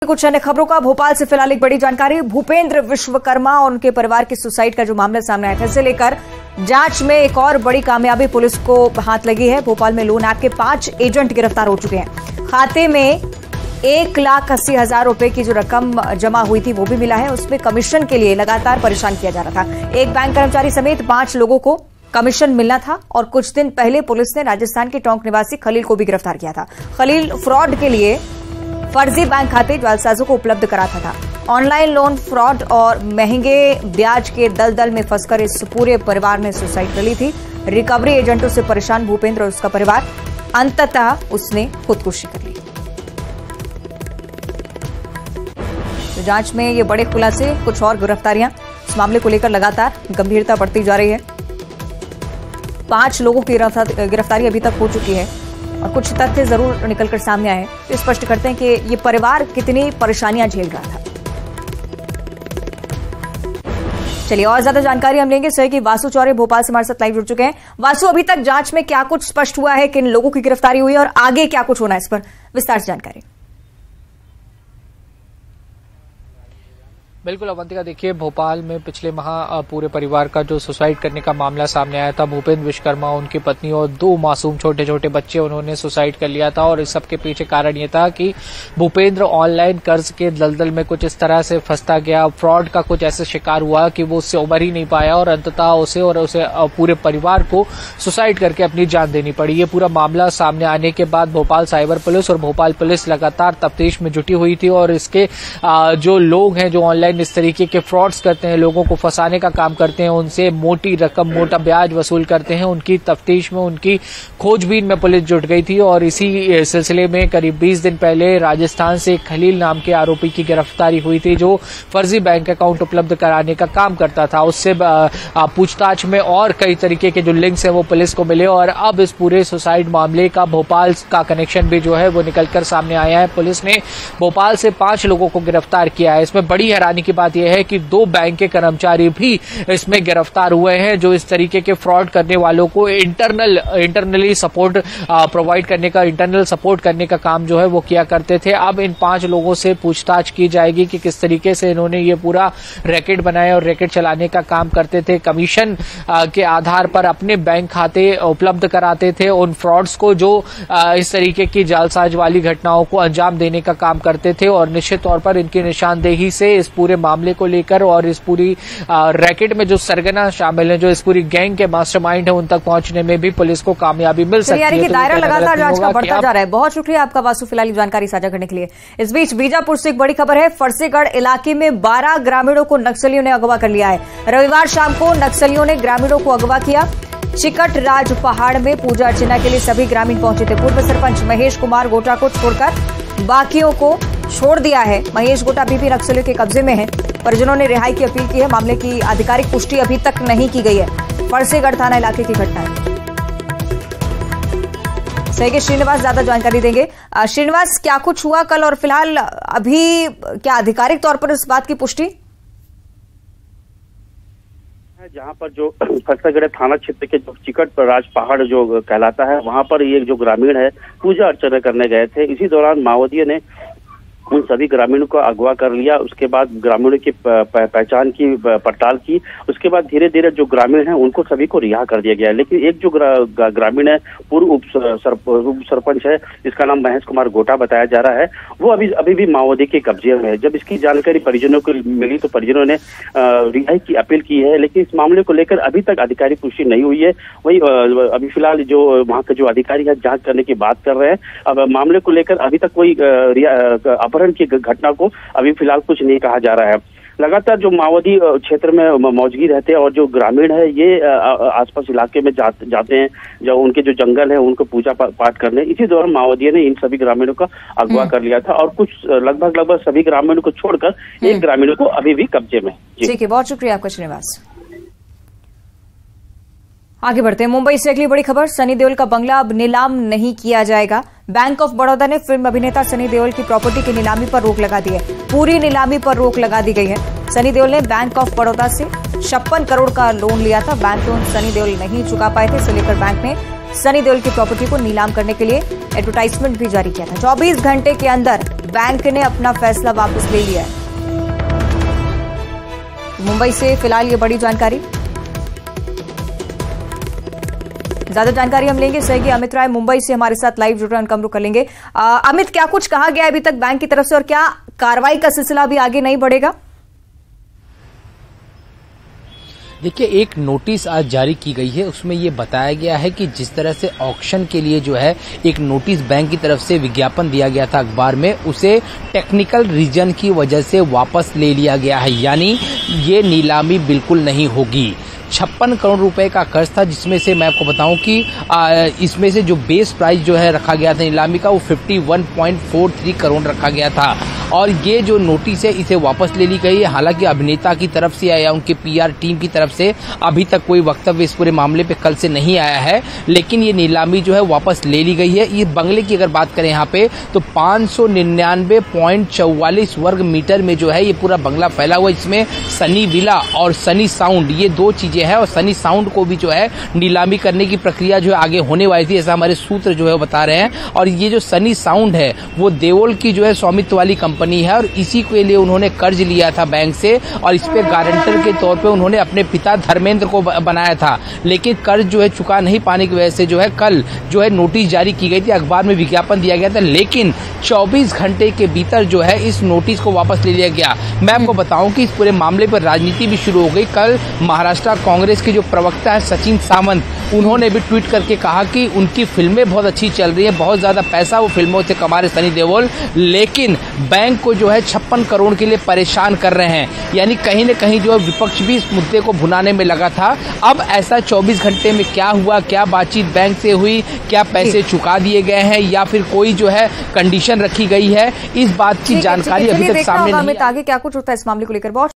कुछ अन्य खबरों का भोपाल से फिलहाल एक बड़ी जानकारी। भूपेंद्र विश्वकर्मा और उनके परिवार की सुसाइड का जो मामला सामने आया था, इसे लेकर जांच में एक और बड़ी कामयाबी पुलिस को हाथ लगी है। भोपाल में लोन ऐप के 5 एजेंट गिरफ्तार हो चुके हैं। खाते में 1,80,000 रुपए की जो रकम जमा हुई थी वो भी मिला है। उसमें कमीशन के लिए लगातार परेशान किया जा रहा था। एक बैंक कर्मचारी समेत 5 लोगों को कमीशन मिलना था और कुछ दिन पहले पुलिस ने राजस्थान के टोंक निवासी खलील को भी गिरफ्तार किया था। खलील फ्रॉड के लिए फर्जी बैंक खाते जालसाजों को उपलब्ध कराता था। ऑनलाइन लोन फ्रॉड और महंगे ब्याज के दलदल में फंसकर इस पूरे परिवार ने सुसाइड कर ली थी। रिकवरी एजेंटों से परेशान भूपेंद्र और उसका परिवार, अंततः उसने खुदकुशी कर ली। तो जांच में ये बड़े खुलासे, कुछ और गिरफ्तारियां, इस मामले को लेकर लगातार गंभीरता बढ़ती जा रही है। 5 लोगों की गिरफ्तारी अभी तक हो चुकी है और कुछ तथ्य जरूर निकलकर सामने आए हैं तो स्पष्ट करते हैं कि ये परिवार कितनी परेशानियां झेल रहा था। चलिए और ज्यादा जानकारी हम लेंगे। सहयोगी वासु चौरे भोपाल से हमारे साथ लाइव जुड़ चुके हैं। वासु, अभी तक जांच में क्या कुछ स्पष्ट हुआ है, किन लोगों की गिरफ्तारी हुई है और आगे क्या कुछ होना है, इस पर विस्तार से जानकारी। बिल्कुल अवंतिका, देखिए भोपाल में पिछले माह पूरे परिवार का जो सुसाइड करने का मामला सामने आया था। भूपेंद्र विश्वकर्मा, उनकी पत्नी और 2 मासूम छोटे छोटे बच्चे, उन्होंने सुसाइड कर लिया था। और इस सब के पीछे कारण ये था कि भूपेंद्र ऑनलाइन कर्ज के दलदल में कुछ इस तरह से फंसता गया, फ्रॉड का कुछ ऐसे शिकार हुआ कि वो उससे उबर ही नहीं पाया और अंततः उसे पूरे परिवार को सुसाइड करके अपनी जान देनी पड़ी। ये पूरा मामला सामने आने के बाद भोपाल साइबर पुलिस और भोपाल पुलिस लगातार तफ्तीश में जुटी हुई थी और इसके जो लोग हैं जो ऑनलाइन इस तरीके के फ्रॉड्स करते हैं, लोगों को फंसाने का काम करते हैं, उनसे मोटी रकम, मोटा ब्याज वसूल करते हैं, उनकी तफ्तीश में, उनकी खोजबीन में पुलिस जुट गई थी। और इसी सिलसिले में करीब 20 दिन पहले राजस्थान से खलील नाम के आरोपी की गिरफ्तारी हुई थी जो फर्जी बैंक अकाउंट उपलब्ध कराने का काम करता था। उससे पूछताछ में और कई तरीके के जो लिंक्स हैं वो पुलिस को मिले और अब इस पूरे सुसाइड मामले का भोपाल का कनेक्शन भी जो है वो निकलकर सामने आया है। पुलिस ने भोपाल से 5 लोगों को गिरफ्तार किया है। इसमें बड़ी हैरानी की बात यह है कि 2 बैंक के कर्मचारी भी इसमें गिरफ्तार हुए हैं जो इस तरीके के फ्रॉड करने वालों को इंटरनली सपोर्ट प्रोवाइड करने का, इंटरनल सपोर्ट करने का काम जो है वो किया करते थे। अब इन 5 लोगों से पूछताछ की जाएगी कि किस तरीके से इन्होंने ये पूरा रैकेट बनाया और रैकेट चलाने का काम करते थे। कमीशन के आधार पर अपने बैंक खाते उपलब्ध कराते थे उन फ्रॉड्स को जो इस तरीके की जालसाज वाली घटनाओं को अंजाम देने का काम करते थे। और निश्चित तौर पर इनकी निशानदेही से इस पूरे मामले को लेकर और इस पूरी रैकेट में जो सरगना शामिल है, जो इस पूरी गैंग के मास्टरमाइंड है, उन तक पहुंचने में भी पुलिस को कामयाबी मिल सकती है। तो दायरा लगातार जांच का बढ़ता जा रहा है। बहुत शुक्रिया आपका वासु, फिलहाल जानकारी साझा करने के लिए। इस बीच बीजापुर से एक बड़ी खबर है। फरसेगढ़ इलाके में 12 ग्रामीणों को नक्सलियों ने अगवा कर लिया है। रविवार शाम को नक्सलियों ने ग्रामीणों को अगवा किया। चिकट राज पहाड़ में पूजा अर्चना के लिए सभी ग्रामीण पहुंचे थे। पूर्व सरपंच महेश कुमार गोटा को छोड़कर बाकियों को छोड़ दिया है। महेश गोटा अभी भी नक्सलियों के कब्जे में है। परिजनों ने रिहाई की अपील की है। मामले की आधिकारिक पुष्टि अभी तक नहीं की गई है। फरसेगढ़ थाना इलाके की घटना है। सहयोगी श्रीनिवास ज्यादा जानकारी देंगे। श्रीनिवास, क्या कुछ हुआ कल और फिलहाल अभी क्या आधिकारिक तौर पर इस बात की पुष्टि? जहां पर जो फरसेगढ़ थाना क्षेत्र के जो चिकट राज पहाड़ जो कहलाता है, वहां पर ये जो ग्रामीण है पूजा अर्चना करने गए थे। इसी दौरान माओवादियों ने उन सभी ग्रामीणों को अगवा कर लिया। उसके बाद ग्रामीणों की पहचान की, पड़ताल की। उसके बाद धीरे धीरे जो ग्रामीण हैं उनको सभी को रिहा कर दिया गया। लेकिन एक जो ग्रामीण है, पूर्व उप सरपंच है, जिसका नाम महेश कुमार गोटा बताया जा रहा है, वो अभी भी माओवादी के कब्जे में है। जब इसकी जानकारी परिजनों को मिली तो परिजनों ने रिहाई की अपील की है। लेकिन इस मामले को लेकर अभी तक आधिकारिक पुष्टि नहीं हुई है। वही अभी फिलहाल जो वहाँ के जो अधिकारी है जांच करने की बात कर रहे हैं। अब मामले को लेकर अभी तक कोई अपहरण की घटना को अभी फिलहाल कुछ नहीं कहा जा रहा है। लगातार जो माओवादी क्षेत्र में मौजूद रहते हैं और जो ग्रामीण है ये आसपास इलाके में जाते हैं, जो उनके जो जंगल है उनको पूजा पाठ करने। इसी दौरान माओवादियों ने इन सभी ग्रामीणों का अगवा कर लिया था और कुछ लगभग सभी ग्रामीणों को छोड़कर एक ग्रामीणों को अभी भी कब्जे में। ठीक है, बहुत शुक्रिया आपका श्रीनिवास। आगे बढ़ते हैं। मुंबई से अगली बड़ी खबर। सनी देओल का बंगला अब नीलाम नहीं किया जाएगा। बैंक ऑफ बड़ौदा ने फिल्म अभिनेता सनी देओल की प्रॉपर्टी की नीलामी पर रोक लगा दी है। पूरी नीलामी पर रोक लगा दी गई है। सनी देओल ने बैंक ऑफ बड़ौदा से 56 करोड़ का लोन लिया था। बैंक लोन सनी देओल नहीं चुका पाए थे, इसे लेकर बैंक ने सनी देओल की प्रॉपर्टी को नीलाम करने के लिए एडवर्टाइजमेंट भी जारी किया था। 24 घंटे के अंदर बैंक ने अपना फैसला वापस ले लिया है। मुंबई से फिलहाल ये बड़ी जानकारी। ज्यादा जानकारी हम लेंगे सहयोगी अमित राय मुंबई से हमारे साथ लाइव जुड़ रहे हैं, उनका हम रुख कर लेंगे। अमित, क्या कुछ कहा गया अभी तक बैंक की तरफ से और क्या कार्रवाई का सिलसिला अभी आगे नहीं बढ़ेगा? देखिए, एक नोटिस आज जारी की गई है, उसमें ये बताया गया है कि जिस तरह से ऑक्शन के लिए जो है एक नोटिस बैंक की तरफ से विज्ञापन दिया गया था अखबार में, उसे टेक्निकल रीजन की वजह से वापस ले लिया गया है, यानी ये नीलामी बिल्कुल नहीं होगी। 56 करोड़ रुपए का कर्ज था, जिसमें से मैं आपको बताऊं कि इसमें से जो बेस प्राइस जो है रखा गया था नीलामी का, वो 51.43 करोड़ रखा गया था। और ये जो नोटिस है इसे वापस ले ली गई है। हालांकि अभिनेता की तरफ से या उनके पीआर टीम की तरफ से अभी तक कोई वक्तव्य इस पूरे मामले पे कल से नहीं आया है, लेकिन ये नीलामी जो है वापस ले ली गई है। ये बंगले की अगर बात करें यहाँ पे तो 599.44 वर्ग मीटर में जो है ये पूरा बंगला फैला हुआ है। इसमें सनी विला और सनी साउंड, ये दो चीजें हैं, और सनी साउंड को भी जो है नीलामी करने की प्रक्रिया जो है आगे होने वाली थी, ऐसा हमारे सूत्र जो है बता रहे हैं। और ये जो सनी साउंड है वो देओल की जो है स्वामित्व वाली कंपनी है, और इसी के लिए उन्होंने कर्ज लिया था बैंक से, और इस पे गारंटर के तौर पे उन्होंने अपने पिता धर्मेंद्र को बनाया था। लेकिन कर्ज जो है चुका नहीं पाने की वजह से जो है कल जो है नोटिस जारी की गई थी, अखबार में विज्ञापन दिया गया था, लेकिन 24 घंटे के भीतर जो है इस नोटिस को वापस ले लिया गया। मैं आपको बताऊं कि इस पूरे मामले पर राजनीति भी शुरू हो गई। कल महाराष्ट्र कांग्रेस के जो प्रवक्ता है सचिन सावंत, उन्होंने भी ट्वीट करके कहा कि उनकी फिल्में बहुत अच्छी चल रही है, बहुत ज्यादा पैसा वो फिल्मों से कमा रहे सनी देओल, लेकिन बैंक को जो है 56 करोड़ के लिए परेशान कर रहे हैं। यानी कहीं न कहीं जो है विपक्ष भी इस मुद्दे को भुनाने में लगा था। अब ऐसा 24 घंटे में क्या हुआ, क्या बातचीत बैंक से हुई, क्या पैसे चुका दिए गए हैं या फिर कोई जो है कंडीशन रखी गई है, इस बात की जानकारी अभी तक सामने नहीं आई। आगे क्या कुछ होता है इस मामले को लेकर बहुत